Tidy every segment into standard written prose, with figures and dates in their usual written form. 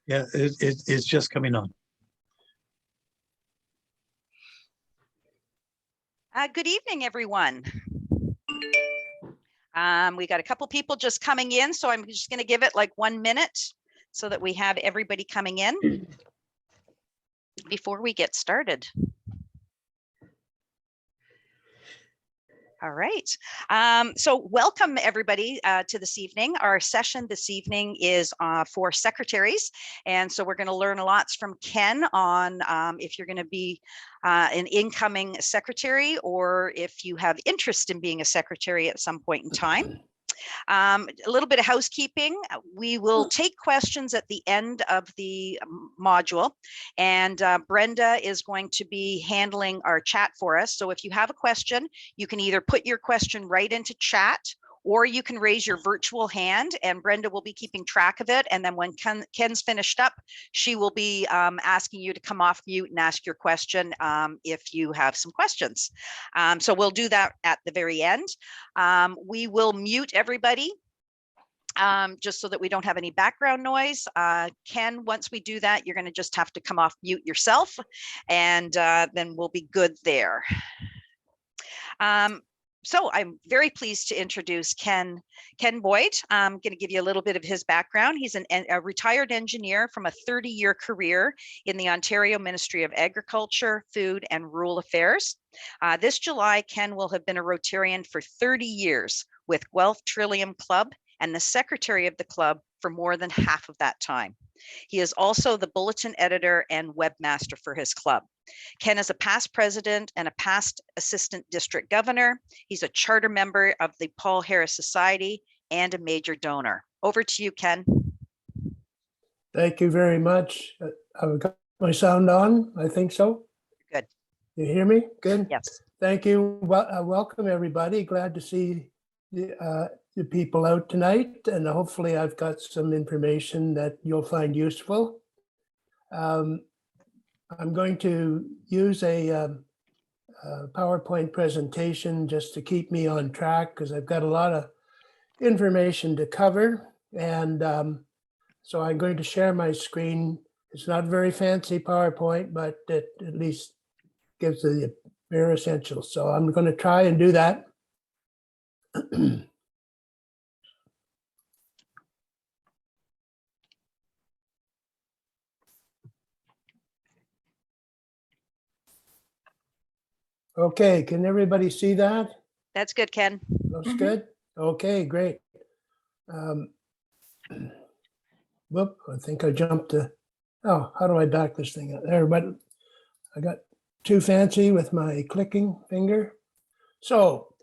Yeah, it's just coming on. Good evening, everyone. We got a couple people just coming in, so I'm just going to give it like 1 minute so that we have everybody coming in before we get started. All right. So welcome everybody to this evening. Our session this evening is for secretaries. And so we're going to learn a lot from Ken on if you're going to be an incoming secretary or if you have interest in being a secretary at some point in time. A little bit of housekeeping. We will take questions at the end of the module, and Brenda is going to be handling our chat for us. So if you have a question, you can either put your question right into chat, or you can raise your virtual hand and Brenda will be keeping track of it. And then when Ken's finished up, she will be asking you to come off mute and ask your question if you have some questions. So we'll do that at the very end. We will mute everybody just so that we don't have any background noise. Ken, once we do that, you're going to just have to come off mute yourself, and then we'll be good there. So I'm very pleased to introduce Ken Boyd. I'm going to give you a little bit of his background. He's a retired engineer from a 30-year career in the Ontario Ministry of Agriculture, Food and Rural Affairs. This July, Ken will have been a Rotarian for 30 years with Guelph Trillium Club and the secretary of the club for more than half of that time. He is also the Bulletin editor and webmaster for his club. Ken is a past president and a past assistant district governor. He's a charter member of the Paul Harris Society and a major donor. Over to you, Ken. Thank you very much. I've got my sound on, I think so. Good. You hear me? Good. Yes. Thank you. Well, welcome everybody. Glad to see the people out tonight, and hopefully I've got some information that you'll find useful. I'm going to use a PowerPoint presentation just to keep me on track because I've got a lot of information to cover. And so I'm going to share my screen. It's not a very fancy PowerPoint, but it at least gives the bare essentials. So I'm going to try and do that. Okay, can everybody see that? That's good, Ken. Looks good? Okay, great. Whoop, I think I jumped to, oh, how do I back this thing up there? But I got too fancy with my clicking finger. So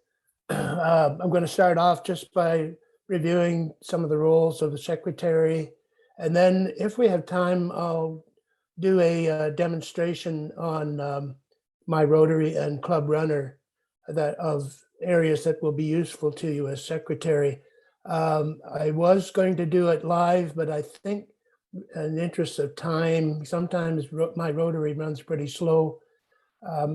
I'm going to start off just by reviewing some of the roles of the secretary. And then if we have time, I'll do a demonstration on my Rotary and ClubRunner of areas that will be useful to you as secretary. I was going to do it live, but I think in the interest of time, sometimes my Rotary runs pretty slow.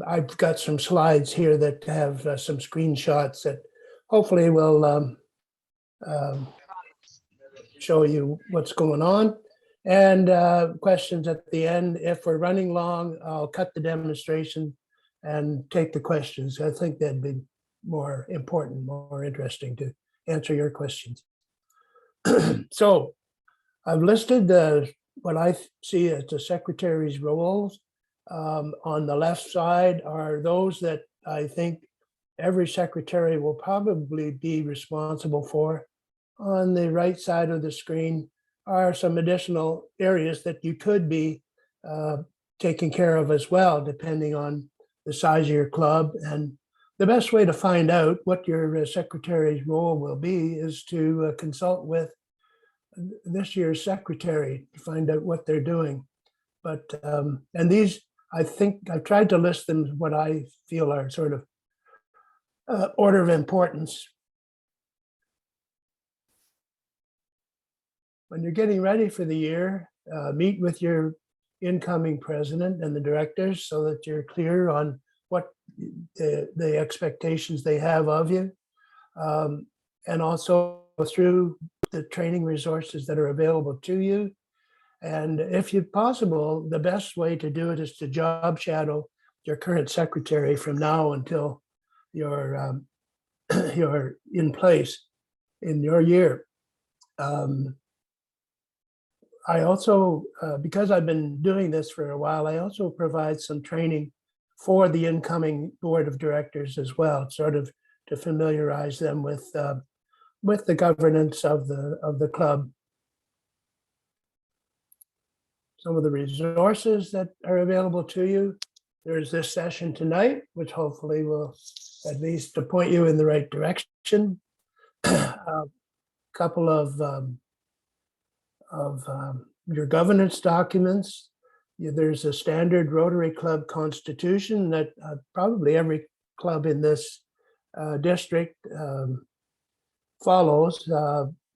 I've got some slides here that have some screenshots that hopefully will show you what's going on. And questions at the end. If we're running long, I'll cut the demonstration and take the questions. I think that'd be more important, more interesting to answer your questions. So I've listed what I see as the secretary's roles. On the left side are those that I think every secretary will probably be responsible for. On the right side of the screen are some additional areas that you could be taking care of as well, depending on the size of your club. And the best way to find out what your secretary's role will be is to consult with this year's secretary to find out what they're doing. But, and these, I think I've tried to list them what I feel are sort of order of importance. When you're getting ready for the year, meet with your incoming president and the directors so that you're clear on what the expectations they have of you, and also through the training resources that are available to you. And if you possible, the best way to do it is to job shadow your current secretary from now until you're you're in place in your year. I also, because I've been doing this for a while, I also provide some training for the incoming board of directors as well, sort of to familiarize them with the governance of the club. Some of the resources that are available to you. There's this session tonight, which hopefully will at least to point you in the right direction. A couple of your governance documents. There's a standard Rotary Club constitution that probably every club in this district follows.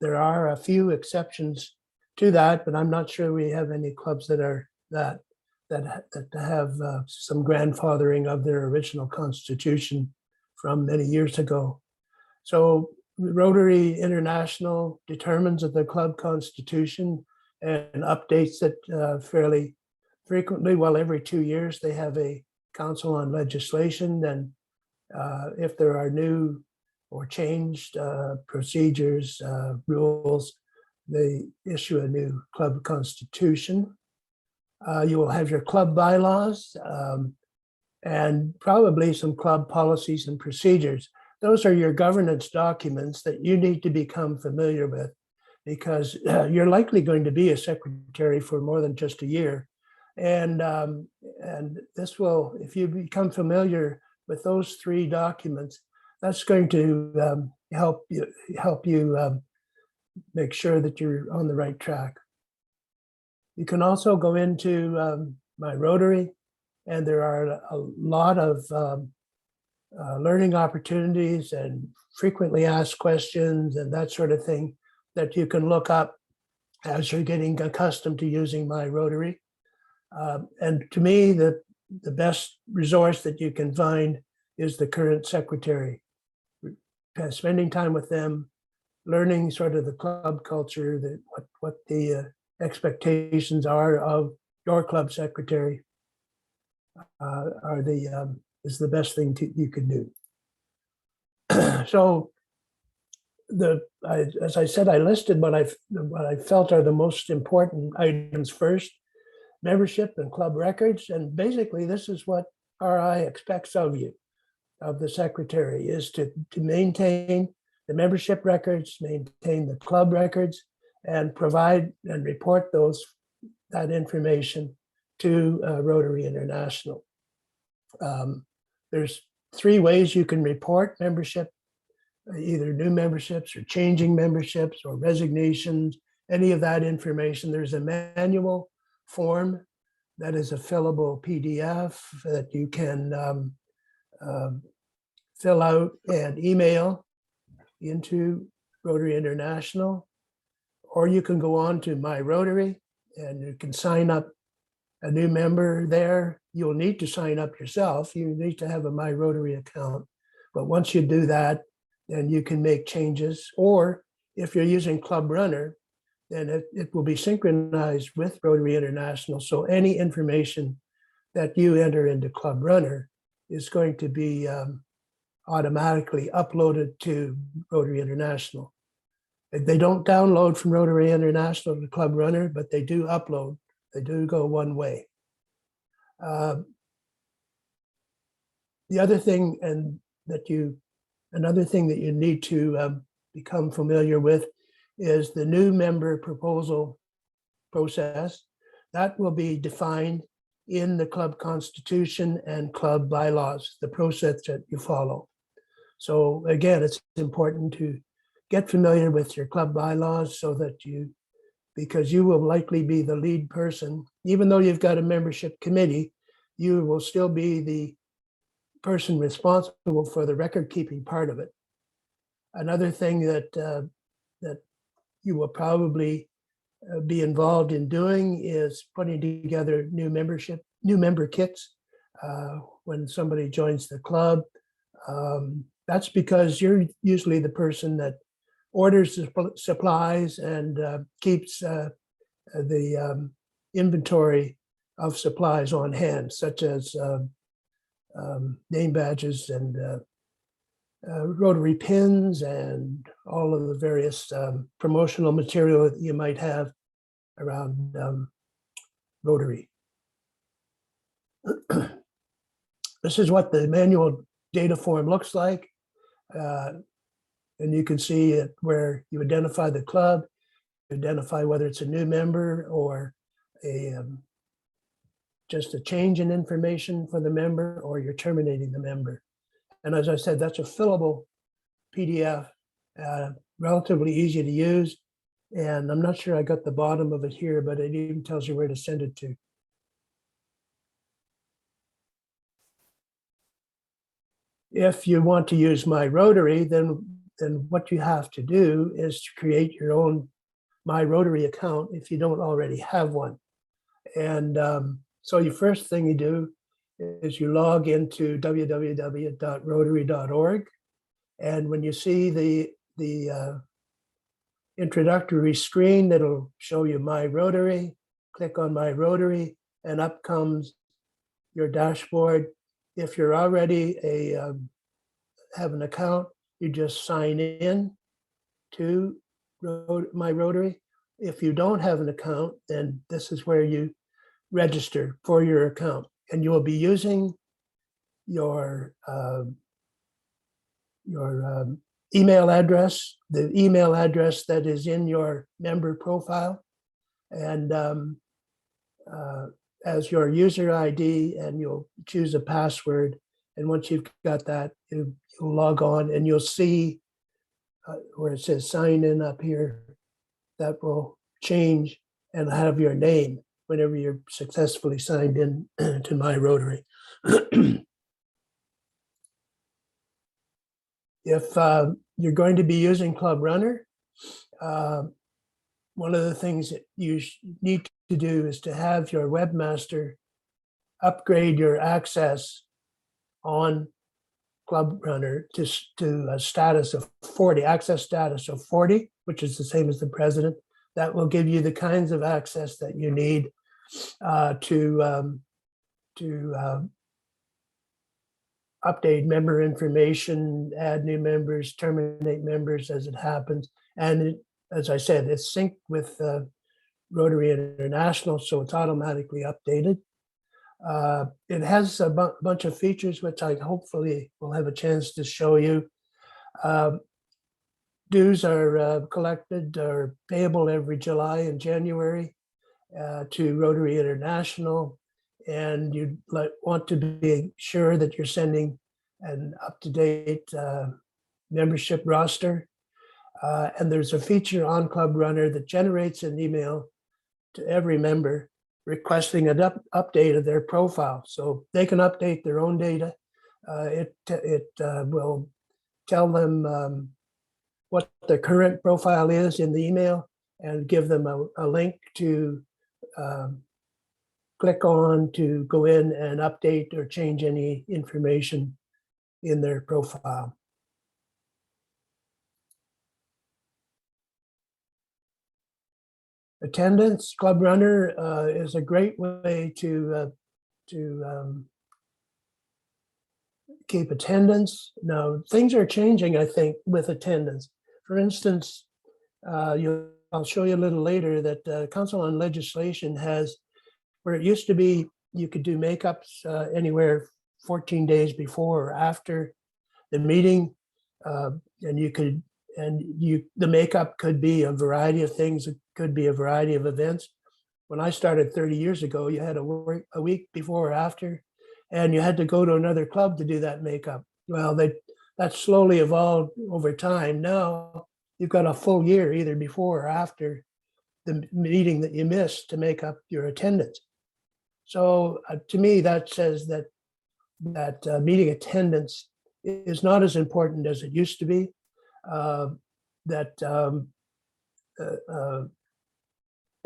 There are a few exceptions to that, but I'm not sure we have any clubs that are that have some grandfathering of their original constitution from many years ago. So Rotary International determines that the club constitution and updates it fairly frequently. Well, every 2 years they have a council on legislation, and if there are new or changed procedures, rules, they issue a new club constitution. You will have your club bylaws and probably some club policies and procedures. Those are your governance documents that you need to become familiar with, because you're likely going to be a secretary for more than just a year. And this will, if you become familiar with those 3 documents, that's going to help you make sure that you're on the right track. You can also go into my Rotary, and there are a lot of learning opportunities and frequently asked questions and that sort of thing that you can look up as you're getting accustomed to using my Rotary. And to me, the best resource that you can find is the current secretary. Spending time with them, learning sort of the club culture, what the expectations are of your club secretary is the best thing you can do. So as I said, I listed what I felt are the most important items first: membership and club records. And basically, this is what RI expects of you, of the secretary, is to maintain the membership records, maintain the club records, and provide and report that information to Rotary International. There's 3 ways you can report membership, either new memberships or changing memberships or resignations, any of that information. There's a manual form that is a fillable PDF that you can fill out and email into Rotary International, or you can go on to My Rotary and you can sign up a new member there. You'll need to sign up yourself. You need to have a My Rotary account. But once you do that, then you can make changes. Or if you're using ClubRunner, then it will be synchronized with Rotary International. So any information that you enter into ClubRunner is going to be automatically uploaded to Rotary International. They don't download from Rotary International to ClubRunner, but they do upload. They do go one way. The other thing, another thing that you need to become familiar with is the new member proposal process. That will be defined in the club constitution and club bylaws, the process that you follow. So again, it's important to get familiar with your club bylaws so that because you will likely be the lead person. Even though you've got a membership committee, you will still be the person responsible for the record keeping part of it. Another thing that you will probably be involved in doing is putting together new member kits when somebody joins the club. That's because you're usually the person that orders the supplies and keeps the inventory of supplies on hand, such as name badges and Rotary pins and all of the various promotional material that you might have around Rotary. This is what the manual data form looks like. And you can see it where you identify the club, identify whether it's a new member or a just a change in information for the member, or you're terminating the member. And as I said, that's a fillable PDF, relatively easy to use. And I'm not sure I got the bottom of it here, but it even tells you where to send it to. If you want to use My Rotary, then what you have to do is to create your own My Rotary account if you don't already have one. And so your first thing you do is you log into www.rotary.org. And when you see the introductory screen, that'll show you My Rotary, click on My Rotary, and up comes your dashboard. If you're already have an account, you just sign in to My Rotary. If you don't have an account, then this is where you register for your account, and you will be using your email address, the email address that is in your member profile, and as your user ID, and you'll choose a password. And once you've got that, you'll log on, and you'll see where it says sign in up here. That will change and have your name whenever you're successfully signed in to My Rotary. If you're going to be using ClubRunner, one of the things that you need to do is to have your webmaster upgrade your access on ClubRunner to a status of 40, access status of 40, which is the same as the president. That will give you the kinds of access that you need to update member information, add new members, terminate members as it happens. And as I said, it's synced with Rotary International, so it's automatically updated. It has a bunch of features, which I hopefully will have a chance to show you. Dues are collected or payable every July and January to Rotary International. And you want to be sure that you're sending an up-to-date membership roster. And there's a feature on ClubRunner that generates an email to every member requesting an update of their profile. So they can update their own data. It will tell them what their current profile is in the email, and give them a link to click on to go in and update or change any information in their profile. Attendance, ClubRunner is a great way to keep attendance. Now, things are changing, I think, with attendance. For instance, I'll show you a little later that Council on Legislation has, where it used to be you could do makeups anywhere 14 days before or after the meeting, and the makeup could be a variety of things. It could be a variety of events. When I started 30 years ago, you had a week before or after, and you had to go to another club to do that makeup. Well, that slowly evolved over time. Now you've got a full year, either before or after the meeting that you missed, to make up your attendance. So to me, that says that meeting attendance is not as important as it used to be.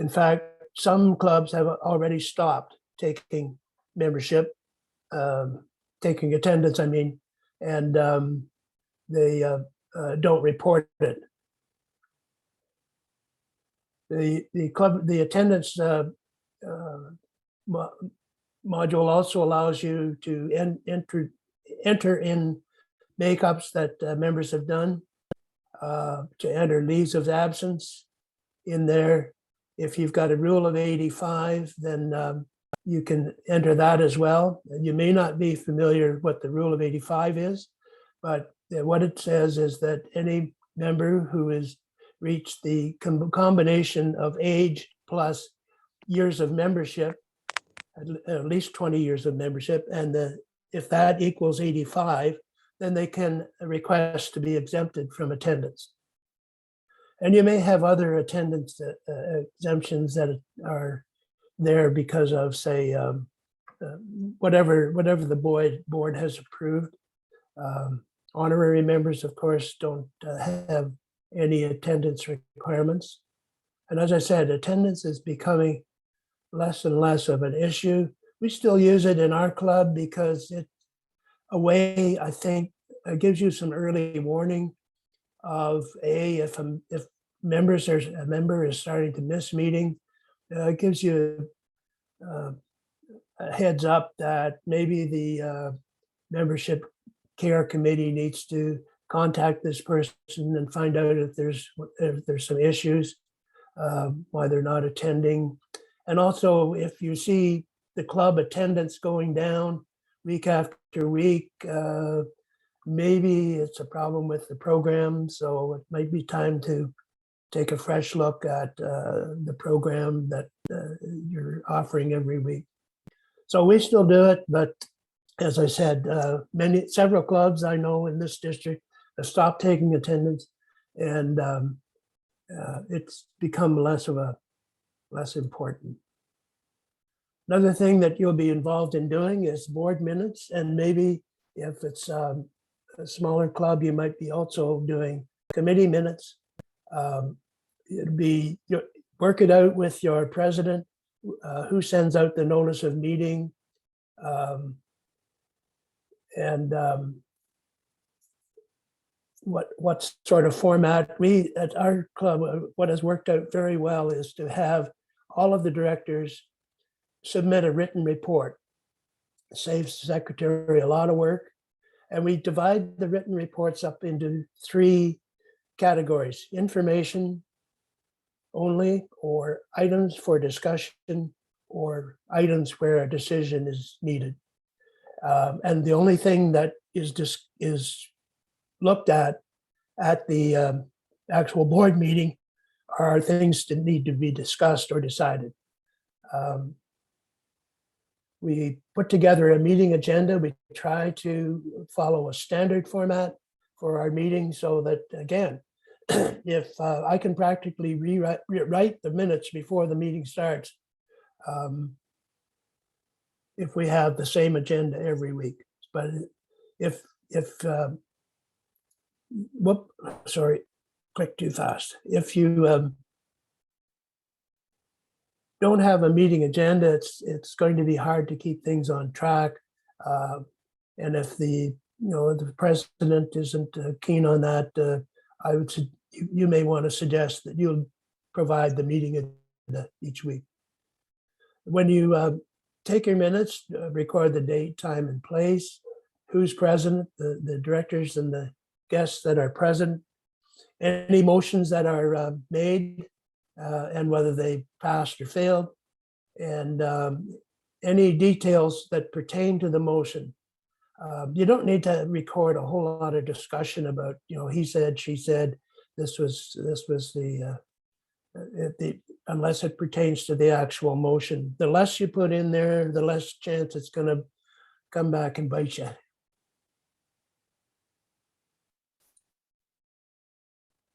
In fact, some clubs have already stopped taking membership, taking attendance, I mean, and they don't report it. The attendance module also allows you to enter in makeups that members have done, to enter leaves of absence in there. If you've got a rule of 85, then you can enter that as well. You may not be familiar what the rule of 85 is, but what it says is that any member who has reached the combination of age plus years of membership, at least 20 years of membership, and if that equals 85, then they can request to be exempted from attendance. And you may have other attendance exemptions that are there because of, say, whatever the board has approved. Honorary members, of course, don't have any attendance requirements. And as I said, attendance is becoming less and less of an issue. We still use it in our club because it's a way, I think, it gives you some early warning of if a member is starting to miss meeting. It gives you a heads up that maybe the membership care committee needs to contact this person and find out if there's some issues, why they're not attending. And also, if you see the club attendance going down week after week, maybe it's a problem with the program. So it might be time to take a fresh look at the program that you're offering every week. So we still do it, but as I said, several clubs I know in this district have stopped taking attendance, and it's become less important. Another thing that you'll be involved in doing is board minutes, and maybe if it's a smaller club, you might be also doing committee minutes. Work it out with your president, who sends out the notice of meeting, and what sort of format. We at our club, what has worked out very well is to have all of the directors submit a written report. It saves the secretary a lot of work. And we divide the written reports up into 3 categories: information only, or items for discussion, or items where a decision is needed. And the only thing that is looked at the actual board meeting are things that need to be discussed or decided. We put together a meeting agenda. We try to follow a standard format for our meeting so that, again, if I can practically rewrite the minutes before the meeting starts, if we have the same agenda every week. But clicked too fast. If you don't have a meeting agenda, it's going to be hard to keep things on track. And if the president isn't keen on that, I would you may want to suggest that you'll provide the meeting agenda each week. When you take your minutes, record the date, time, and place, who's present, the directors and the guests that are present, any motions that are made, and whether they passed or failed, and any details that pertain to the motion. You don't need to record a whole lot of discussion about, he said, she said, this was the unless it pertains to the actual motion. The less you put in there, the less chance it's going to come back and bite you.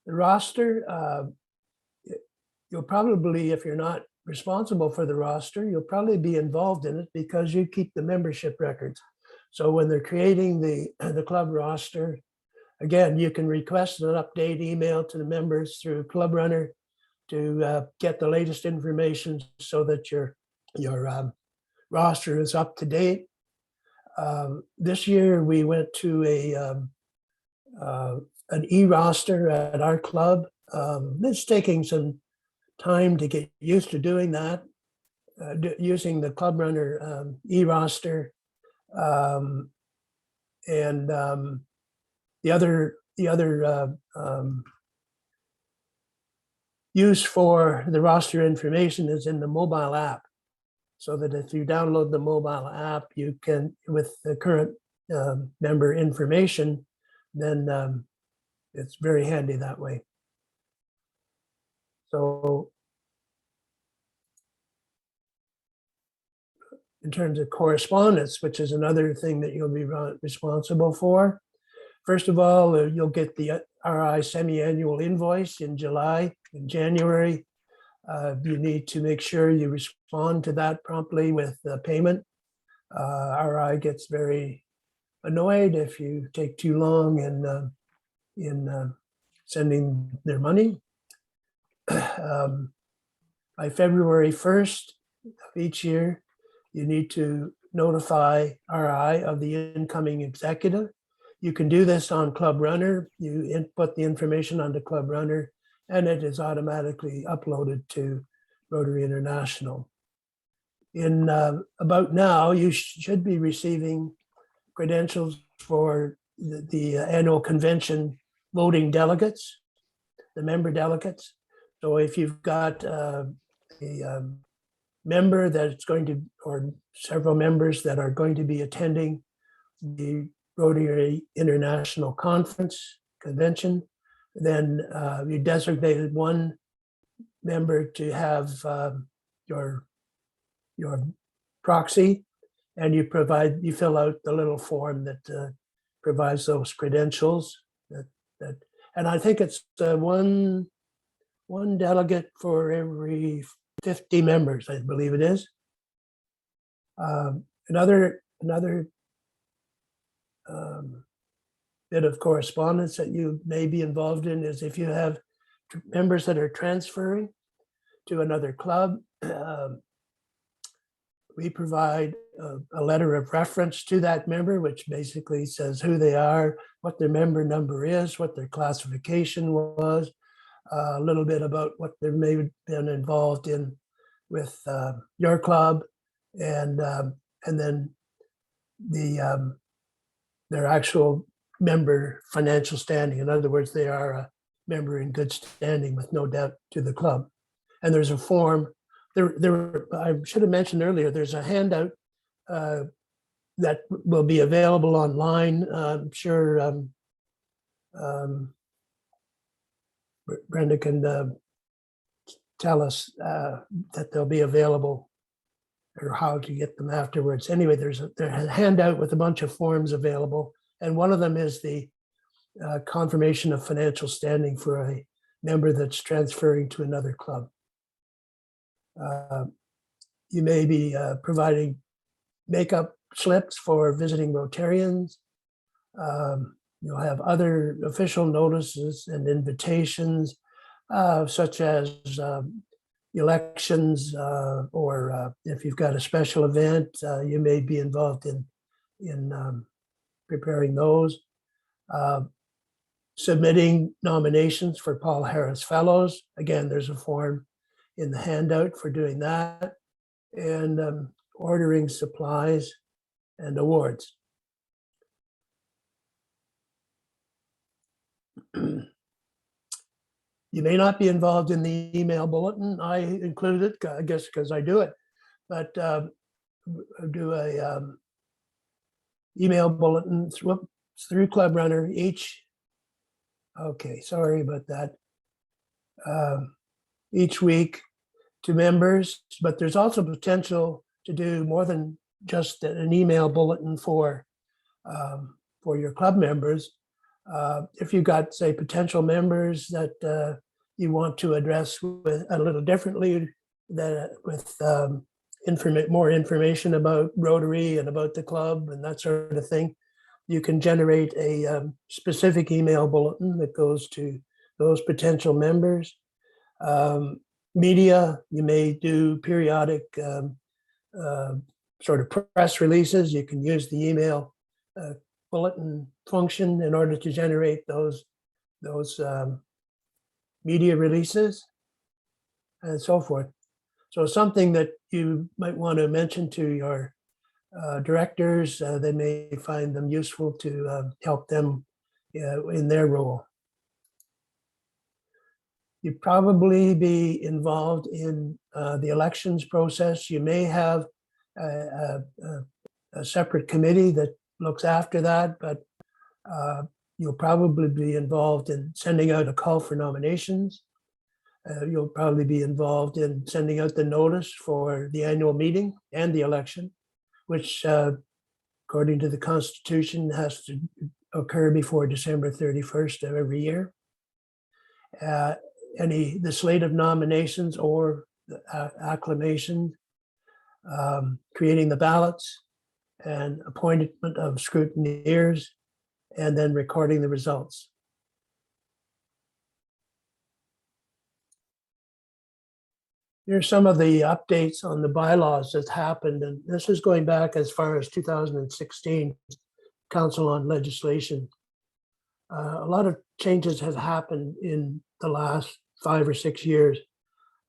The roster, you'll probably, if you're not responsible for the roster, you'll probably be involved in it because you keep the membership records. So when they're creating the club roster, again, you can request an update email to the members through ClubRunner to get the latest information so that your roster is up to date. This year we went to an e-roster at our club. It's taking some time to get used to doing that, using the ClubRunner e-roster. And the other use for the roster information is in the mobile app. So that if you download the mobile app, you can, with the current member information, then it's very handy that way. So in terms of correspondence, which is another thing that you'll be responsible for, first of all, you'll get the RI semi-annual invoice in July. In January, you need to make sure you respond to that promptly with the payment. RI gets very annoyed if you take too long in sending their money. By February 1st of each year, you need to notify RI of the incoming executive. You can do this on ClubRunner. You input the information onto ClubRunner, and it is automatically uploaded to Rotary International. In about now, you should be receiving credentials for the annual convention voting delegates, the member delegates. So if you've got a member that's going to, or several members that are going to be attending the Rotary International Convention, then you designated one member to have your proxy, and you fill out the little form that provides those credentials. And I think it's one delegate for every 50 members, I believe it is. Another bit of correspondence that you may be involved in is if you have members that are transferring to another club, we provide a letter of reference to that member, which basically says who they are, what their member number is, what their classification was, a little bit about what they may have been involved in with your club, and then their actual member financial standing. In other words, they are a member in good standing with no debt to the club. And there's a form. I should have mentioned earlier, there's a handout that will be available online. I'm sure Brenda can tell us that they'll be available or how to get them afterwards. Anyway, there's a handout with a bunch of forms available. And one of them is the confirmation of financial standing for a member that's transferring to another club. You may be providing makeup slips for visiting Rotarians. You'll have other official notices and invitations, such as elections, or if you've got a special event, you may be involved in preparing those. Submitting nominations for Paul Harris Fellows. Again, there's a form in the handout for doing that, and ordering supplies and awards. You may not be involved in the email bulletin. I included it, I guess, because I do it, but I do a email bulletin through ClubRunner sorry about that. Each week to members, but there's also potential to do more than just an email bulletin for your club members. If you've got, say, potential members that you want to address with a little differently, with more information about Rotary and about the club and that sort of thing, you can generate a specific email bulletin that goes to those potential members. Media, you may do periodic sort of press releases. You can use the email bulletin function in order to generate those media releases. and so forth. So something that you might want to mention to your directors, they may find them useful to help them in their role. You'd probably be involved in the elections process. You may have a separate committee that looks after that, but you'll probably be involved in sending out a call for nominations. You'll probably be involved in sending out the notice for the annual meeting and the election, which according to the Constitution has to occur before December 31st of every year. The slate of nominations or acclamation, creating the ballots and appointment of scrutineers, and then recording the results. Here's some of the updates on the bylaws that happened, and this is going back as far as 2016, Council on Legislation. A lot of changes have happened in the last 5 or 6 years.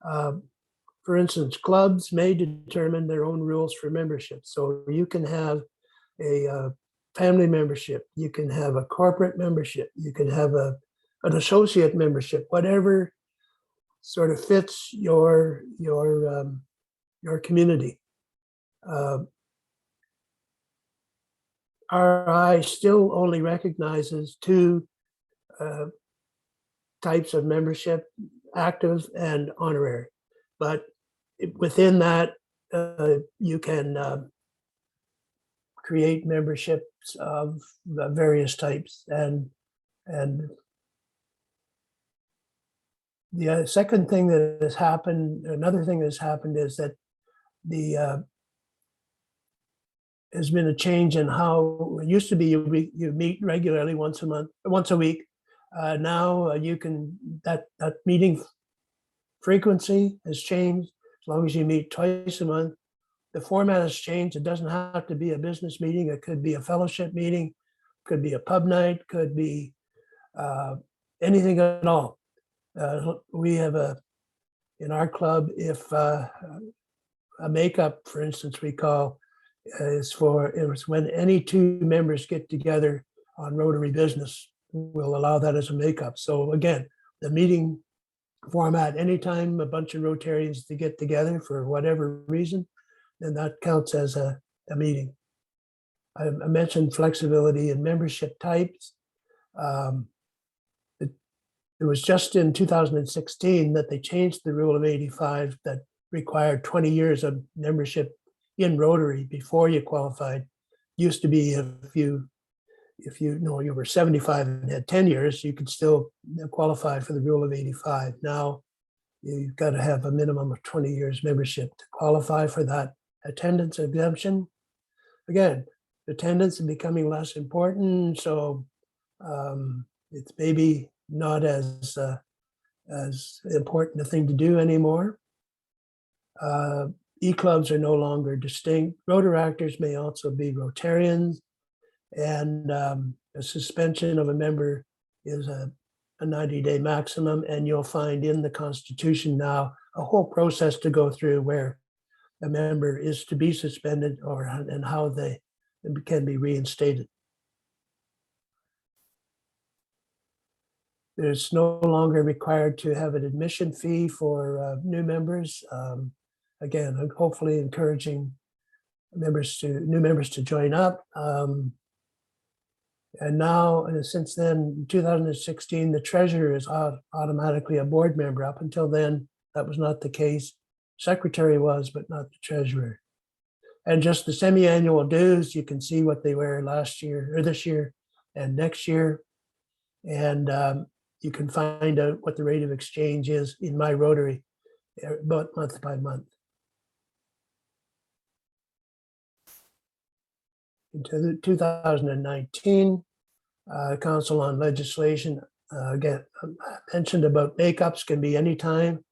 For instance, clubs may determine their own rules for membership. So you can have a family membership, you can have a corporate membership, you can have an associate membership, whatever sort of fits your community. RI still only recognizes 2 types of membership, active and honorary. But within that, you can create memberships of various types. And the second thing that has happened, another thing that's happened is that has been a change in how it used to be you meet regularly once a week. Now you can, that meeting frequency has changed. As long as you meet twice a month, the format has changed. It doesn't have to be a business meeting. It could be a fellowship meeting, could be a pub night, could be anything at all. We have in our club, if a makeup, for instance, we call it was when any 2 members get together on Rotary business, we'll allow that as a makeup. So again, the meeting format, anytime a bunch of Rotarians to get together for whatever reason, then that counts as a meeting. I mentioned flexibility in membership types. It was just in 2016 that they changed the rule of 85 that required 20 years of membership in Rotary before you qualified. Used to be if you know you were 75 and had 10 years, you could still qualify for the rule of 85. Now you've got to have a minimum of 20 years membership to qualify for that attendance exemption. Again, attendance is becoming less important, so it's maybe not as important a thing to do anymore. E-clubs are no longer distinct. Rotaractors may also be Rotarians, and a suspension of a member is a 90-day maximum, and you'll find in the Constitution now a whole process to go through where a member is to be suspended and how they can be reinstated. There's no longer required to have an admission fee for new members. Again, hopefully encouraging new members to join up. And now, since then, in 2016, the treasurer is automatically a board member. Up until then, that was not the case. Secretary was, but not the treasurer. And just the semi-annual dues, you can see what they were last year or this year and next year. And you can find out what the rate of exchange is in my Rotary about month by month. Into 2019, Council on Legislation, again, I mentioned about makeups can be any time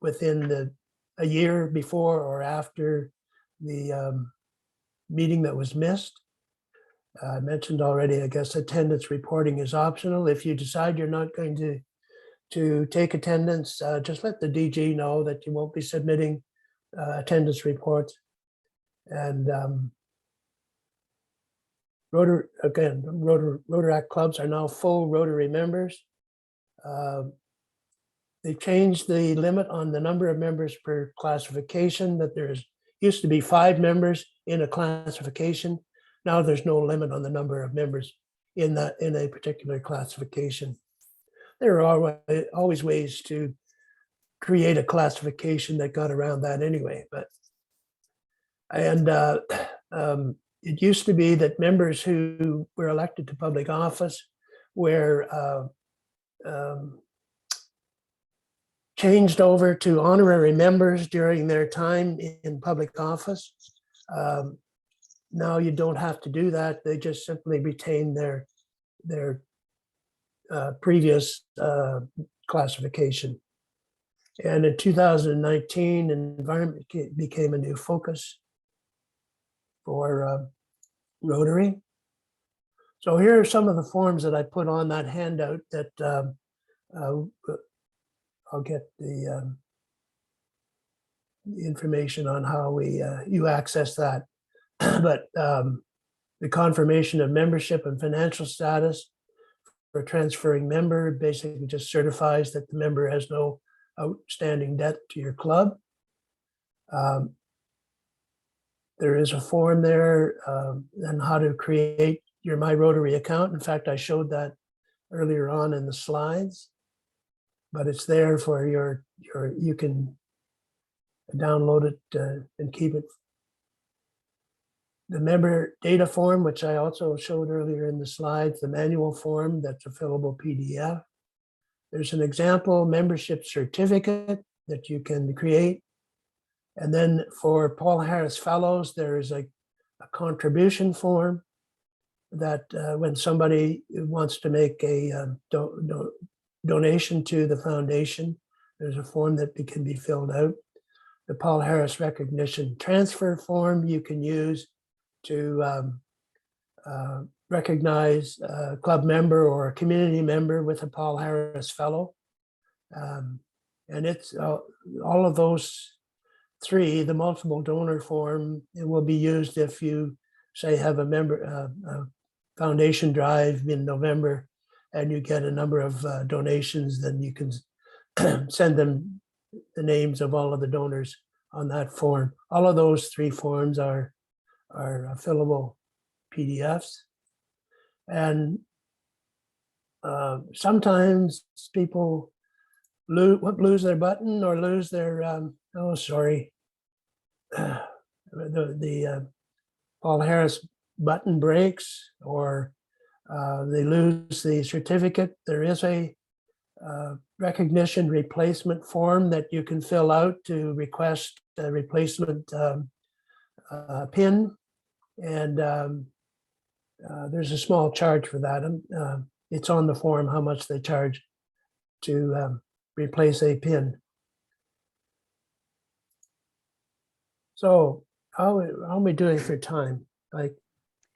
within a year before or after the meeting that was missed. I mentioned already, I guess attendance reporting is optional. If you decide you're not going to to take attendance, just let the DG know that you won't be submitting attendance reports. And Rotaract clubs are now full Rotary members. They changed the limit on the number of members per classification, that there's used to be 5 members in a classification. Now there's no limit on the number of members in a particular classification. There are always ways to create a classification that got around that anyway, it used to be that members who were elected to public office were changed over to honorary members during their time in public office. Now you don't have to do that. They just simply retain their previous classification. And in 2019, environment became a new focus for Rotary. So here are some of the forms that I put on that handout that I'll get the information on how you access that. But the confirmation of membership and financial status for transferring member basically just certifies that the member has no outstanding debt to your club. There is a form there on how to create your My Rotary account. In fact, I showed that earlier on in the slides, but it's there for you can download it and keep it. The member data form, which I also showed earlier in the slides, the manual form that's a fillable PDF. There's an example membership certificate that you can create. And then for Paul Harris Fellows, there is a contribution form that when somebody wants to make a donation to the foundation, there's a form that can be filled out. The Paul Harris recognition transfer form you can use to recognize a club member or a community member with a Paul Harris Fellow. And it's all of those 3, the multiple donor form, it will be used if you say have a foundation drive in November and you get a number of donations, then you can send them the names of all of the donors on that form. All of those 3 forms are fillable PDFs. And sometimes people lose their button or lose their, the Paul Harris button breaks, or they lose the certificate. There is a recognition replacement form that you can fill out to request a replacement PIN. And there's a small charge for that. It's on the form how much they charge to replace a PIN. So how are we doing for time? I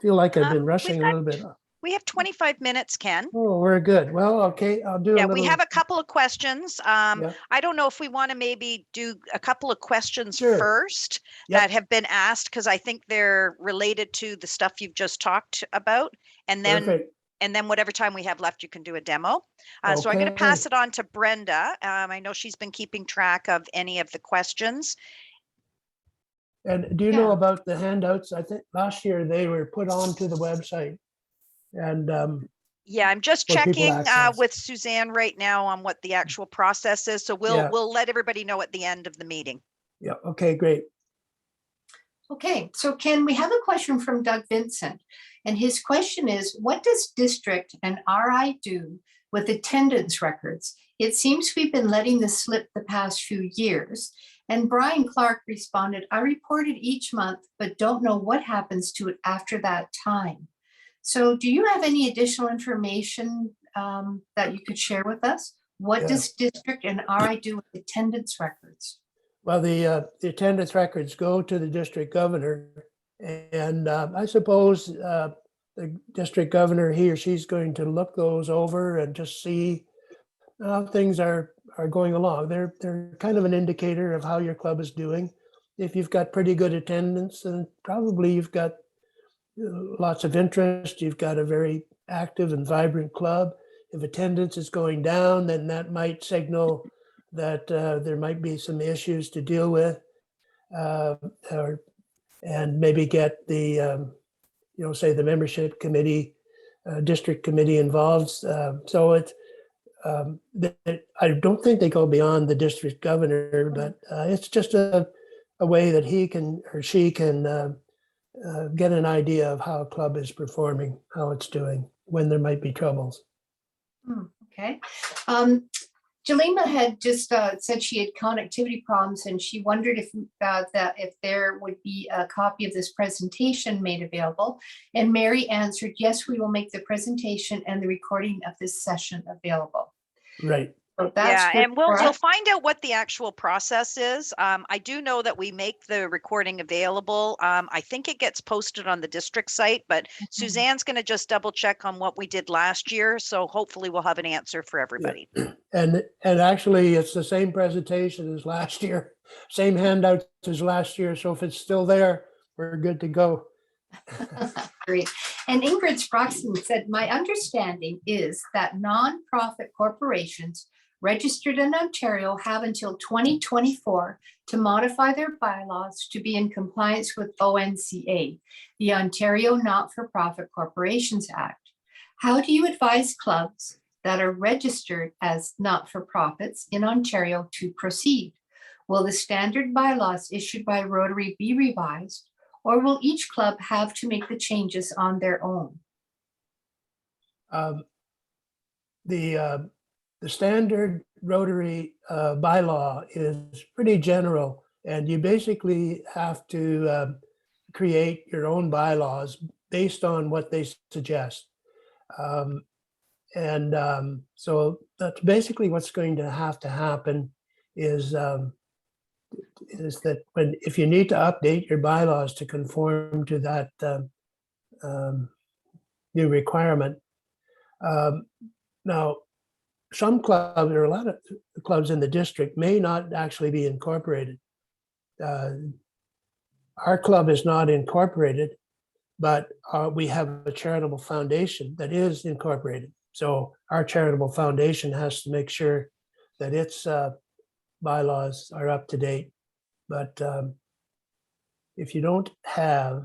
feel like I've been rushing a little bit. We have 25 minutes, Ken. Oh, we're good. Well, okay, I'll do a little. We have a couple of questions. Yeah. I don't know if we want to maybe do a couple of questions Sure. first that have been asked, because I think they're related to the stuff you've just talked about. And then Perfect. And then whatever time we have left, you can do a demo. So I'm going to pass it on to Brenda. I know she's been keeping track of any of the questions. And do you know about the handouts? I think last year they were put onto the website. And yeah, I'm just for people checking access. with Suzanne right now on what the actual process is. So we'll let everybody know at the end of the meeting. Yeah. Okay, great. Okay, so Ken, we have a question from Doug Vincent. And his question is, what does district and RI do with attendance records? It seems we've been letting this slip the past few years. And Brian Clark responded, I reported each month, but don't know what happens to it after that time. So do you have any additional information that you could share with us? What does district and RI do with attendance records? Well, the attendance records go to the district governor, and I suppose the district governor, he or she's going to look those over and just see things are going along. They're kind of an indicator of how your club is doing. If you've got pretty good attendance, then probably you've got lots of interest. You've got a very active and vibrant club. If attendance is going down, then that might signal that there might be some issues to deal with, and maybe get the say the membership committee, district committee involved. So it's I don't think they go beyond the district governor, but it's just a way that he can or she can get an idea of how a club is performing, how it's doing, when there might be troubles. Okay. Jalima had just said she had connectivity problems, and she wondered if there would be a copy of this presentation made available. And Mary answered, yes, we will make the presentation and the recording of this session available. Right. So that's Yeah, good and for you'll us. find out what the actual process is. I do know that we make the recording available. I think it gets posted on the district site, but Suzanne's going to just double check on what we did last year. So hopefully we'll have an answer for everybody. And actually, it's the same presentation as last year, same handouts as last year. So if it's still there, we're good to go. Great. And Ingrid Sproxton said, my understanding is that nonprofit corporations registered in Ontario have until 2024 to modify their bylaws to be in compliance with ONCA, the Ontario Not-for-Profit Corporations Act. How do you advise clubs that are registered as not-for-profits in Ontario to proceed? Will the standard bylaws issued by Rotary be revised, or will each club have to make the changes on their own? The standard Rotary bylaw is pretty general, and you basically have to create your own bylaws based on what they suggest. So that's basically what's going to have to happen is that if you need to update your bylaws to conform to that new requirement. Now, some clubs, or a lot of clubs in the district, may not actually be incorporated. Our club is not incorporated, but we have a charitable foundation that is incorporated. So our charitable foundation has to make sure that its bylaws are up to date. But if you don't have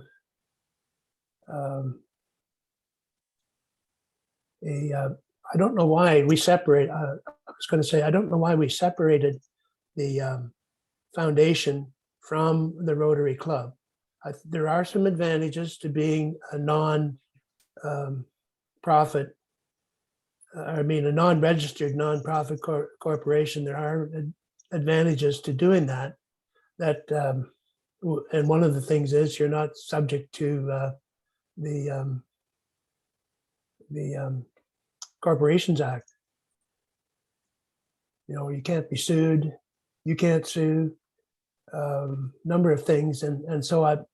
I don't know why we separate. I was going to say, I don't know why we separated the foundation from the Rotary Club. There are some advantages to being a non-profit, a non-registered non-profit corporation. There are advantages to doing that. And one of the things is you're not subject to the Corporations Act. You can't be sued. You can't sue. Number of things, and so I'm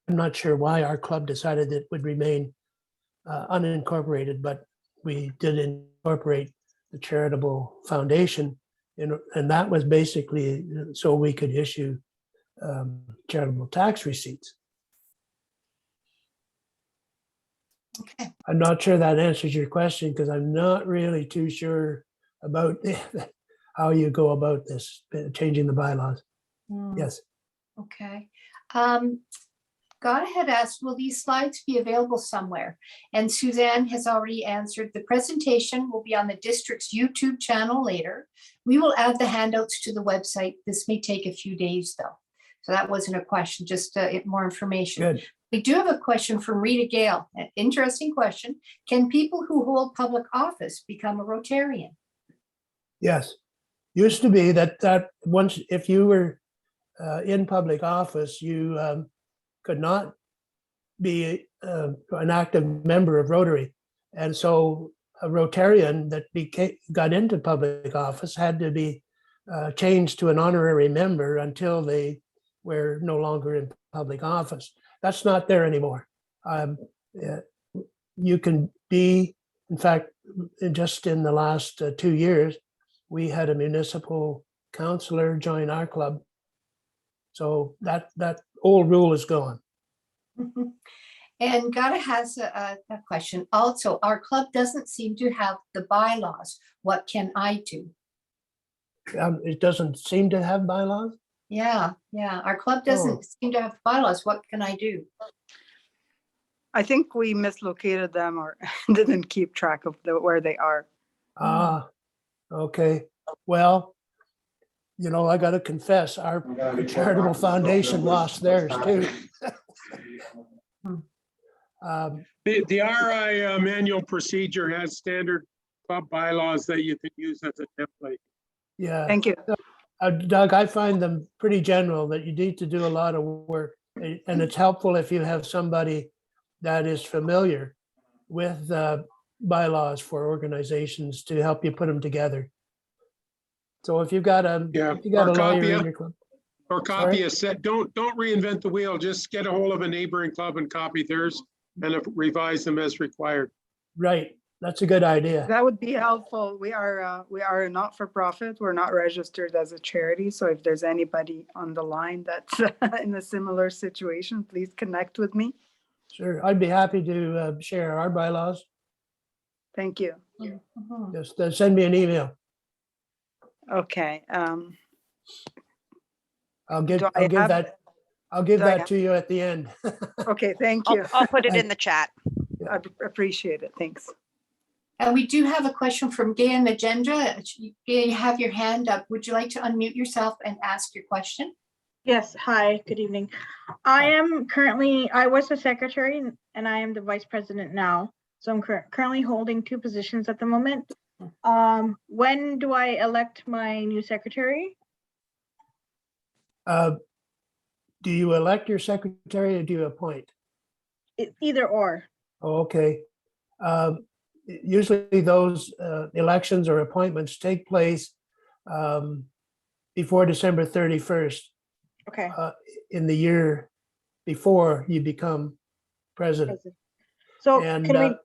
not sure why our club decided it would remain unincorporated, but we did incorporate the charitable foundation, and that was basically so we could issue charitable tax receipts. Okay. I'm not sure that answers your question because I'm not really too sure about how you go about this, changing the bylaws. Yes. Okay. God had asked, will these slides be available somewhere? And Suzanne has already answered. The presentation will be on the district's YouTube channel later. We will add the handouts to the website. This may take a few days though. So that wasn't a question, just more information. Good. We do have a question from Rita Gale. An interesting question. Can people who hold public office become a Rotarian? Yes. Used to be that once, if you were in public office, you could not be an active member of Rotary. And so a Rotarian that got into public office had to be changed to an honorary member until they were no longer in public office. That's not there anymore. You can be, in fact, just in the last 2 years, we had a municipal councillor join our club. So that old rule is gone. And Gata has a question. Also, our club doesn't seem to have the bylaws. What can I do? It doesn't seem to have bylaws. Yeah, our club doesn't seem to have bylaws. What can I do? I think we mislocated them or didn't keep track of where they are. Ah, okay. Well, I got to confess, our charitable foundation lost theirs too. The RI manual procedure has standard club bylaws that you can use as a template. Yeah. Thank you. Doug, I find them pretty general, that you need to do a lot of work. And it's helpful if you have somebody that is familiar with bylaws for organizations to help you put them together. So if you've got a, Yeah, if you got or a lawyer copy in it. your club. Or copy a set, don't reinvent the wheel, just get a hold of a neighboring club and copy theirs and revise them as required. Right, that's a good idea. That would be helpful. We are a not-for-profit. We're not registered as a charity. So if there's anybody on the line that's in a similar situation, please connect with me. Sure, I'd be happy to share our bylaws. Thank you. Mhm. Just send me an email. Okay. I'll give Do I have- that do I that have- to you at the end. Okay, thank you. I'll put it in the chat. I appreciate it. Thanks. And we do have a question from Gaya Najendra. Gaya, you have your hand up. Would you like to unmute yourself and ask your question? Yes, hi, good evening. I was the secretary and I am the vice president now. So I'm currently holding two positions at the moment. When do I elect my new secretary? Do you elect your secretary or do you appoint? Either or. Oh, okay. Usually those elections or appointments take place before December 31st Okay. in the year before you become president. So And can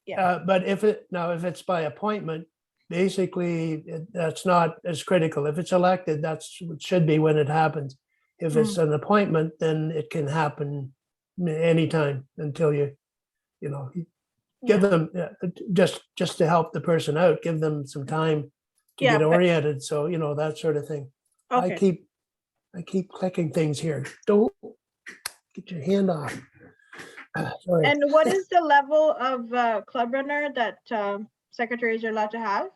we, but if it's by appointment, basically that's not as critical. If it's elected, that's what should be when it happens. If it's an appointment, then it can happen anytime until you give them just to help the person out, give them some time to Yeah, get but- oriented. So, that sort of thing. okay, I keep clicking things here. Don't get your hand off. Sorry. and what is the level of ClubRunner that secretaries are allowed to have?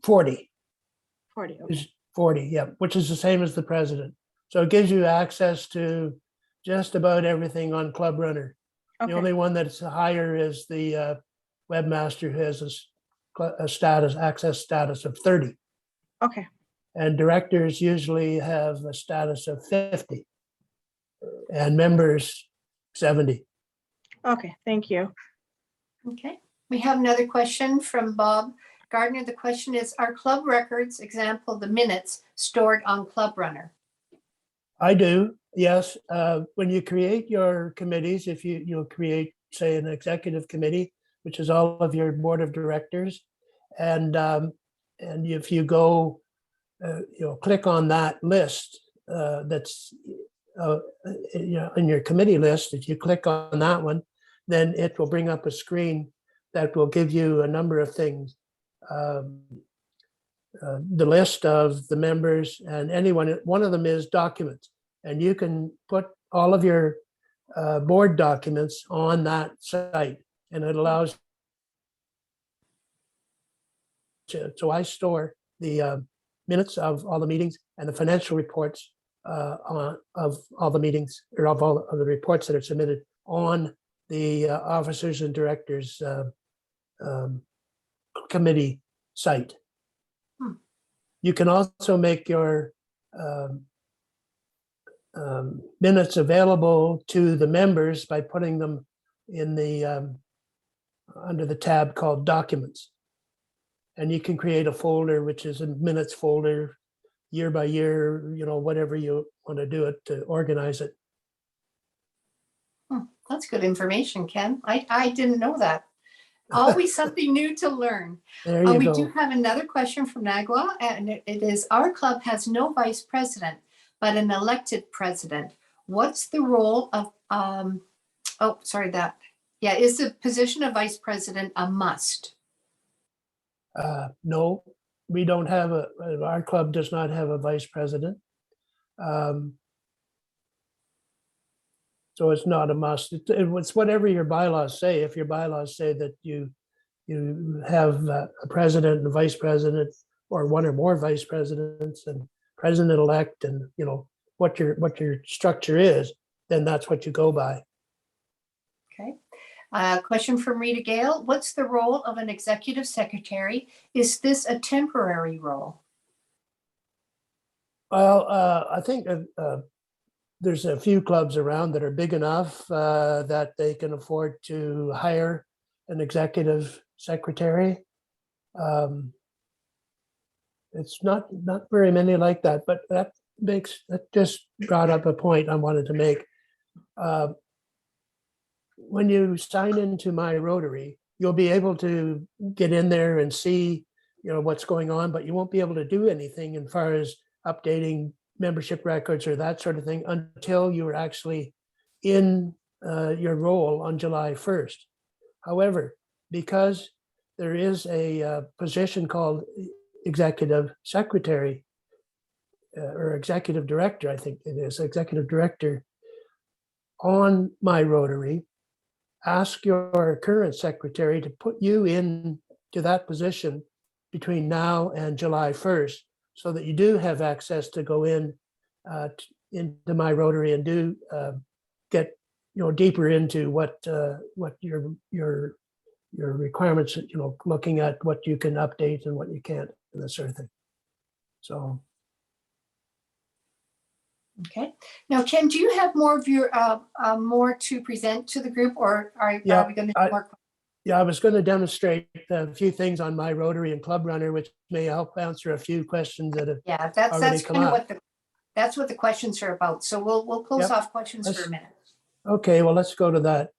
40 40, okay. is 40, yeah, which is the same as the president. So it gives you access to just about everything on ClubRunner. The Okay. only one that's higher is the webmaster, who has a access status of 30. Okay, And directors usually have a status of 50 and members 70. okay, thank you. Okay, we have another question from Bob Gardner. The question is, are club records, example, the minutes, stored on ClubRunner? I do, yes. When you create your committees, if you'll create, say, an executive committee, which is all of your board of directors, and if you go, click on that list that's in your committee list, if you click on that one, then it will bring up a screen that will give you a number of things. The list of the members and anyone, one of them is documents. And you can put all of your board documents on that site, and it allows. So I store the minutes of all the meetings and the financial reports of all the meetings, or of all of the reports that are submitted on the officers and directors committee site. You can also make your minutes available to the members by putting them in the under the tab called Documents. And you can create a folder, which is a minutes folder, year by year, whatever you want to do it to organize it. That's good information, Ken. I didn't know that. Always something new to learn. There you We go. do have another question from Nagwa, and it is, our club has no vice president, but an elected president. What's the role of, is the position of vice president a must? No, we don't have our club does not have a vice president. So it's not a must. It's whatever your bylaws say. If your bylaws say that you have a president and a vice president, or one or more vice presidents and president-elect, and what your structure is, then that's what you go by. Okay. Question from Rita Gale. What's the role of an executive secretary? Is this a temporary role? Well, I think there's a few clubs around that are big enough that they can afford to hire an executive secretary. It's not very many like that, but that just brought up a point I wanted to make. When you sign into my Rotary, you'll be able to get in there and see what's going on, but you won't be able to do anything as far as updating membership records or that sort of thing until you're actually in your role on July 1st. However, because there is a position called executive secretary or executive director, I think it is, executive director on my Rotary, ask your current secretary to put you into that position between now and July 1st, so that you do have access to go into my Rotary and do get deeper into what your requirements, looking at what you can update and what you can't, and that sort of thing. So. Okay. Now, Ken, do you have more of your more to present to the group, or are we going to do more? Yeah, I was going to demonstrate a few things on my Rotary and ClubRunner, which may help answer a few questions that have that's come kind of up. that's what the questions are about. So we'll close off questions for a minute. Okay, well, let's go to that.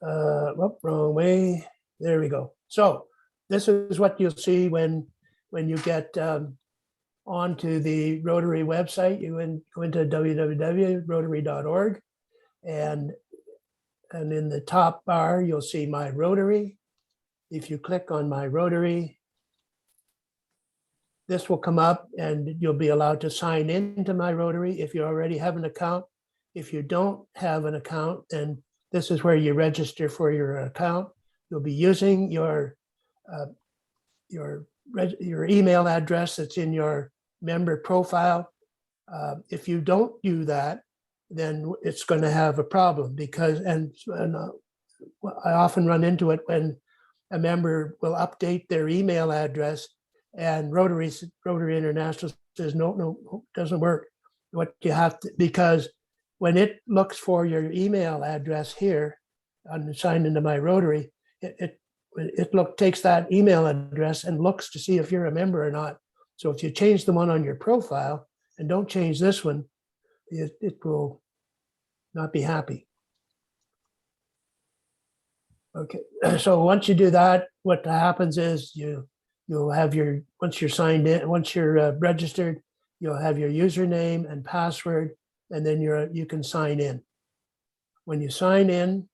Wrong way. There we go. So this is what you'll see when you get onto the Rotary website. You go into www.rotary.org, and in the top bar, you'll see My Rotary. If you click on My Rotary, this will come up and you'll be allowed to sign into My Rotary if you already have an account. If you don't have an account, then this is where you register for your account. You'll be using your email address that's in your member profile. If you don't do that, then it's going to have a problem, because I often run into it when a member will update their email address and Rotary International says, no, doesn't work. What you have to, because when it looks for your email address here, I'm signed into my Rotary, it takes that email address and looks to see if you're a member or not. So if you change the one on your profile and don't change this one, it will not be happy. Okay, so once you do that, what happens is you'll have once you're signed in, once you're registered, you'll have your username and password, and then you can sign in. When you sign in,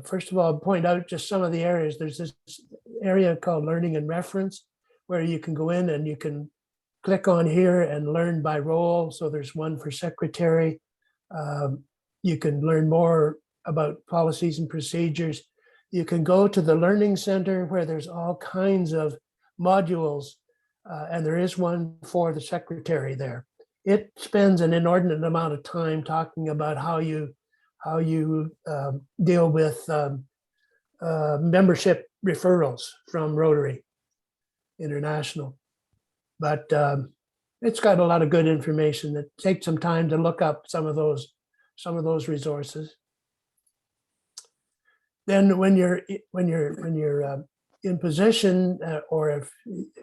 first of all, I'll point out just some of the areas. There's this area called Learning and Reference, where you can go in and you can click on here and learn by role. So there's one for secretary. You can learn more about policies and procedures. You can go to the Learning Center, where there's all kinds of modules, and there is one for the secretary there. It spends an inordinate amount of time talking about how you deal with membership referrals from Rotary International. But it's got a lot of good information. That takes some time to look up some of those resources. Then when you're in position, or if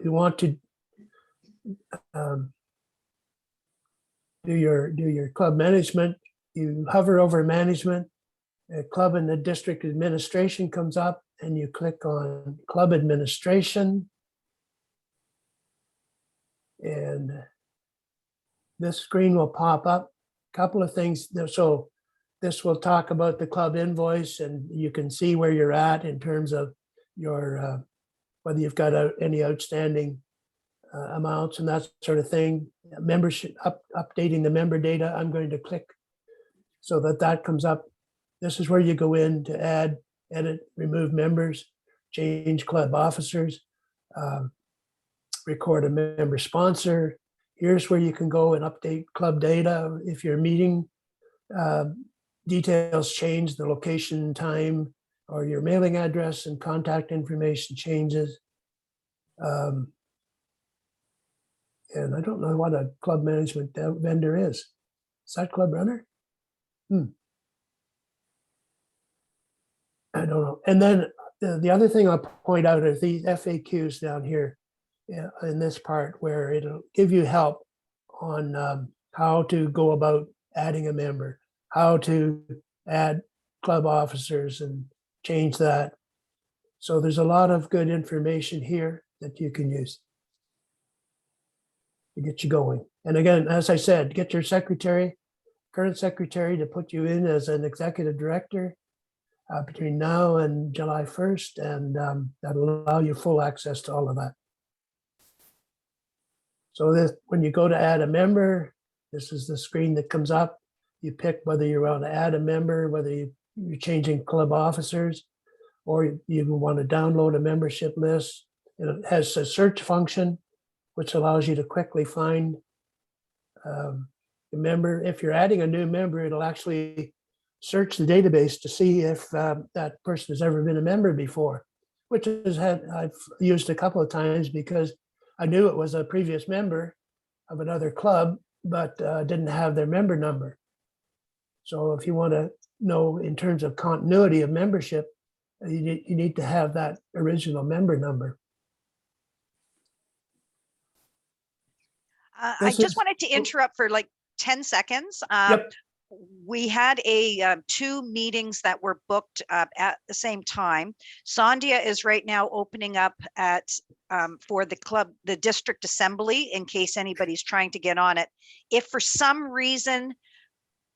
you want to do your club management, you hover over management, Club and the district administration comes up, and you click on club administration. And this screen will pop up. Couple of things. So this will talk about the club invoice, and you can see where you're at in terms of your whether you've got any outstanding amounts and that sort of thing. Membership, updating the member data. I'm going to click so that comes up. This is where you go in to add, edit, remove members, change club officers, record a member sponsor. Here's where you can go and update club data. If your meeting details change, the location, time, or your mailing address and contact information changes. And I don't know what a club management vendor is. Is that ClubRunner? I don't know. And then the other thing I'll point out is these FAQs down here in this part, where it'll give you help on how to go about adding a member, how to add club officers and change that. So there's a lot of good information here that you can use to get you going. And again, as I said, get your secretary, current secretary, to put you in as an executive director between now and July 1st, and that'll allow you full access to all of that. So this, when you go to add a member, this is the screen that comes up. You pick whether you want to add a member, whether you're changing club officers, or you want to download a membership list. It has a search function, which allows you to quickly find the member. If you're adding a new member, it'll actually search the database to see if that person has ever been a member before, which I've used a couple of times because I knew it was a previous member of another club, but didn't have their member number. So if you want to know in terms of continuity of membership, you need to have that original member number. I just wanted to interrupt for like 10 seconds. Yep. We had two meetings that were booked at the same time. Sandhya is right now opening up at for the district assembly in case anybody's trying to get on it. If for some reason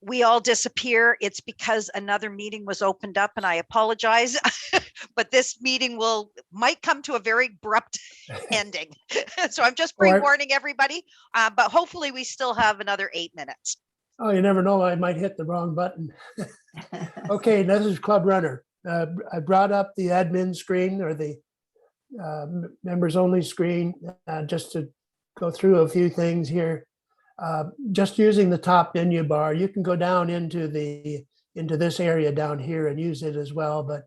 we all disappear, it's because another meeting was opened up, and I apologize, but this meeting might come to a very abrupt ending. So I'm just pre-warning everybody, but hopefully we still have another 8 minutes. Oh, you never know, I might hit the wrong button. Okay, this is ClubRunner. I brought up the admin screen, or the members only screen, just to go through a few things here. Just using the top menu bar, you can go down into this area down here and use it as well, but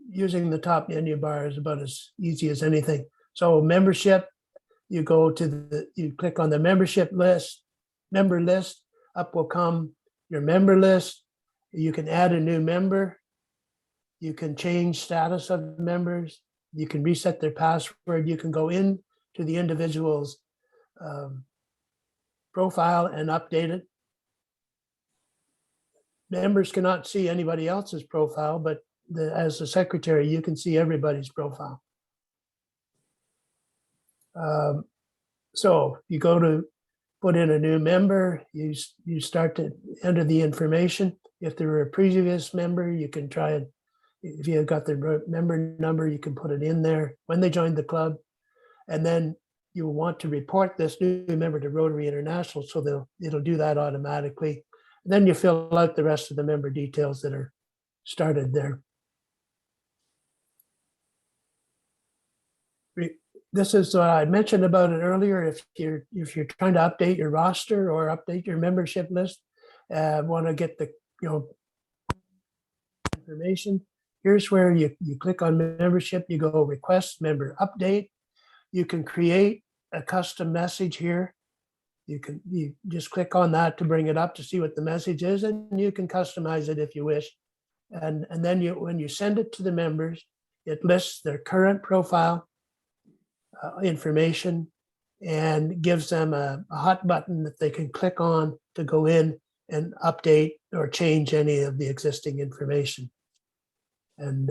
using the top menu bar is about as easy as anything. So membership, you go to you click on the membership list, member list, up will come your member list. You can add a new member. You can change status of members. You can reset their password. You can go in to the individual's profile and update it. Members cannot see anybody else's profile, but as the secretary, you can see everybody's profile. So you go to put in a new member, you start to enter the information. If they were a previous member, you can try and, if you've got the member number, you can put it in there when they joined the club. And then you want to report this new member to Rotary International, so it'll do that automatically. And then you fill out the rest of the member details that are started there. This is I mentioned about it earlier. If you're trying to update your roster or update your membership list, want to get the information. Here's where you click on membership. You go request member update. You can create a custom message here. You just click on that to bring it up to see what the message is, and you can customize it if you wish. And then when you send it to the members, it lists their current profile information and gives them a hot button that they can click on to go in and update or change any of the existing information. And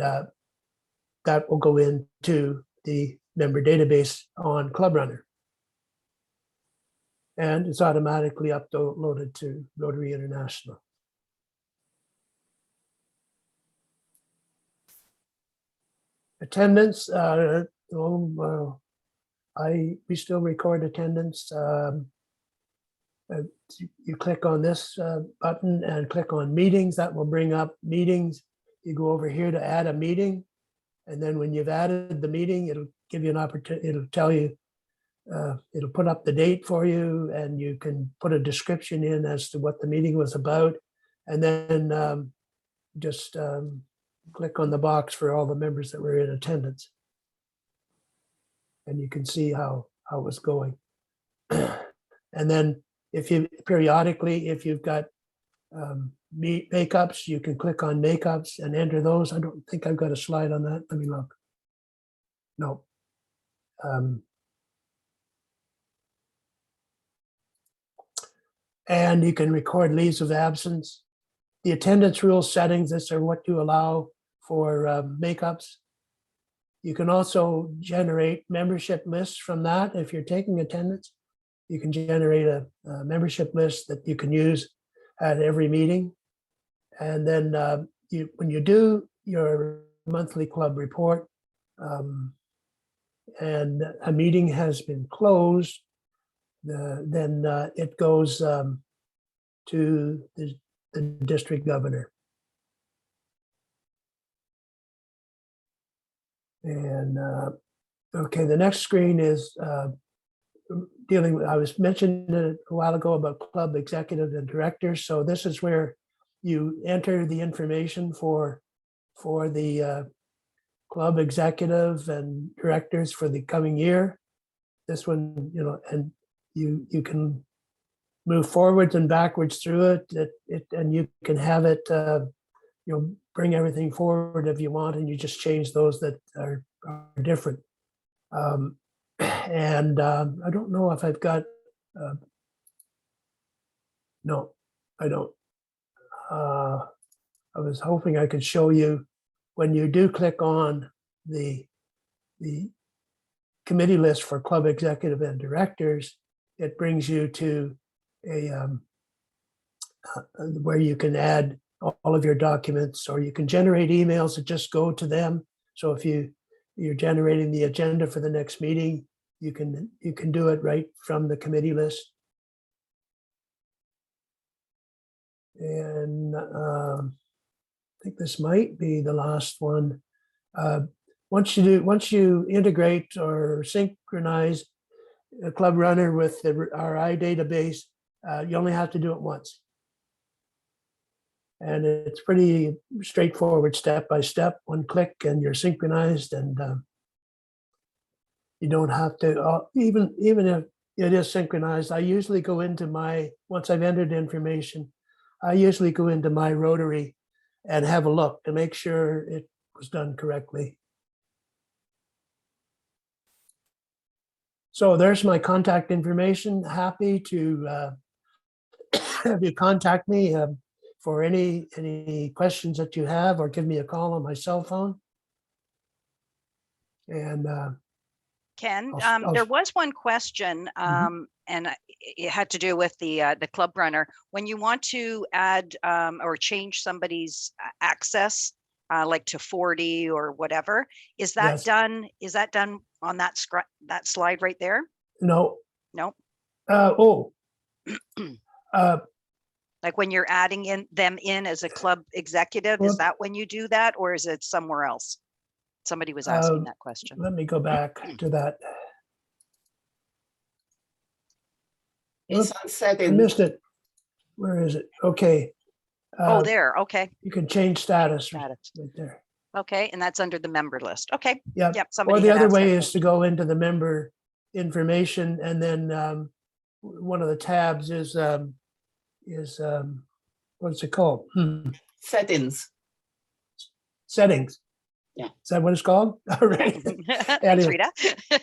that will go into the member database on ClubRunner. And it's automatically uploaded to Rotary International. Attendance, we still record attendance. You click on this button and click on meetings. That will bring up meetings. You go over here to add a meeting. And then when you've added the meeting, it'll give you an opportunity, it'll tell you, it'll put up the date for you, and you can put a description in as to what the meeting was about. And then just click on the box for all the members that were in attendance. And you can see how it was going. And then if you periodically, if you've got makeups, you can click on makeups and enter those. I don't think I've got a slide on that. Let me look. No. And you can record leaves of absence. The attendance rule settings, this are what you allow for makeups. You can also generate membership lists from that. If you're taking attendance, you can generate a membership list that you can use at every meeting. And then when you do your monthly club report and a meeting has been closed, then it goes to the district governor. And okay, the next screen is dealing with, I was mentioning it a while ago about club executive and directors. So this is where you enter the information for the club executive and directors for the coming year. This one, and you can move forwards and backwards through it, and you can have it, bring everything forward if you want, and you just change those that are different. And I don't know if I've got, no, I don't. I was hoping I could show you when you do click on the committee list for club executive and directors, it brings you to a where you can add all of your documents, or you can generate emails that just go to them. So if you're generating the agenda for the next meeting, you can do it right from the committee list. And I think this might be the last one. Once you integrate or synchronize a ClubRunner with the RI database, you only have to do it once. And it's pretty straightforward, step by step, one click and you're synchronized, and you don't have to, even if it is synchronized, I usually go into once I've entered information, I usually go into my Rotary and have a look to make sure it was done correctly. So there's my contact information. Happy to have you contact me for any questions that you have, or give me a call on my cell phone. And Ken, I'll- there was one question, and it had to do with the ClubRunner. When you want to add or change somebody's access, like to 40 or whatever, is that Yes. done? Is that done on that slide right there? No. No. Like when you're adding them in as a club executive, is Well- that when you do that, or is it somewhere else? Somebody was asking that question. Let me go back to that. It's on I settings. missed it. Where is it? Okay. Oh, there. Okay. You can change status right Status. there. Okay, and that's under the member list. Okay. Yeah. Yep. Or Somebody the had other asked way that is to go into the member information, and then one of the tabs is what's it called? Settings. Settings. Yeah. Is that what it's called? All right. question. Thanks, Anyway. Rita.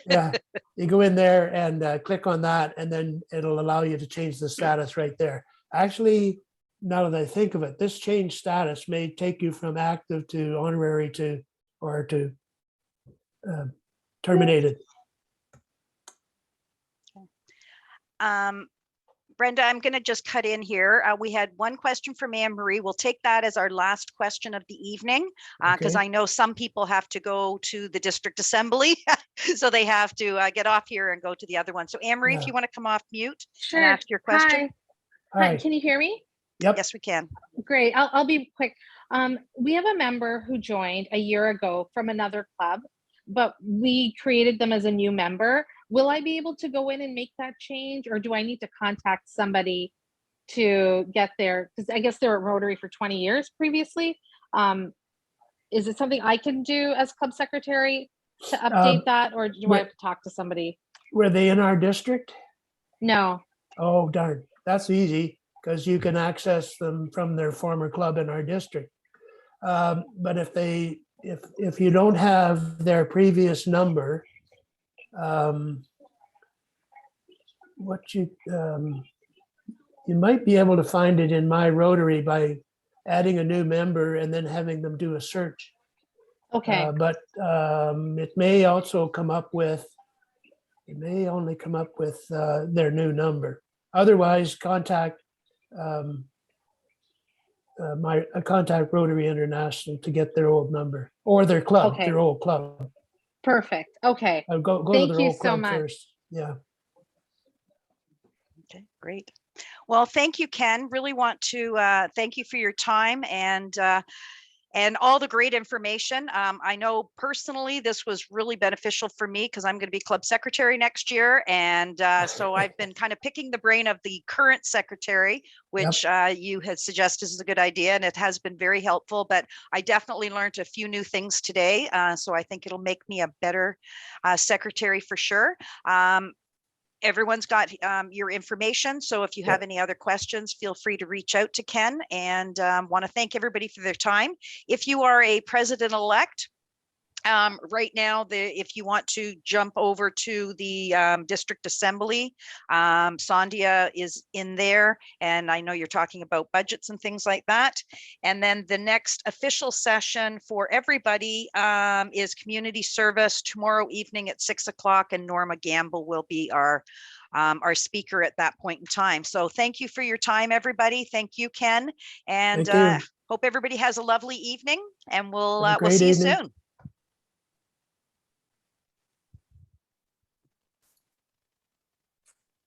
Yeah. You go in there and click on that, and then it'll allow you to change the status right there. Actually, now that I think of it, this change status may take you from active to honorary to, or to terminated. Brenda, I'm going to just cut in here. We had one question from Anne Marie. We'll take that as our last question of the evening, because Okay. I know some people have to go to the district assembly, so they have to get off here and go to the other one. So Anne Marie, if Yeah. you want to come off mute and Sure. ask your question. Hi. Hi. Hi. Can you hear me? Yep. Yes, we can. Great. I'll be quick. We have a member who joined a year ago from another club, but we created them as a new member. Will I be able to go in and make that change, or do I need to contact somebody to get there? Because I guess they were at Rotary for 20 years previously. Is it something I can do as club secretary to update that, or do I have to talk to somebody? Were they in our district? No. Oh, darn. That's easy because you can access them from their former club in our district. But if you don't have their previous number, you might be able to find it in My Rotary by adding a new member and then having them do a search. Okay. But it may also come up with, it may only come up with their new number. Otherwise, contact contact Rotary International to get their old number, or their club, Okay. their old club. Perfect. Okay. Go to Thank their you old so club much. first. Yeah. Okay, great. Well, thank you, Ken. Really want to thank you for your time and all the great information. I know personally this was really beneficial for me because I'm going to be club secretary next year. And so I've been kind of picking the brain of the current secretary, which you had suggested is a good idea. And it has been very helpful, but I definitely learned a few new things today. So I think it'll make me a better secretary for sure. Everyone's got your information. So if you have any other questions, feel free to reach out to Ken, and want to thank everybody for their time. If you are a president-elect, right now, if you want to jump over to the district assembly, Sandhya is in there, and I know you're talking about budgets and things like that. And then the next official session for everybody is community service tomorrow evening at 6 o'clock, and Norma Gamble will be our speaker at that point in time. So thank you for your time, everybody. Thank you, Ken, and Thank you. hope everybody has a lovely evening, and we'll Have a great see you evening. soon.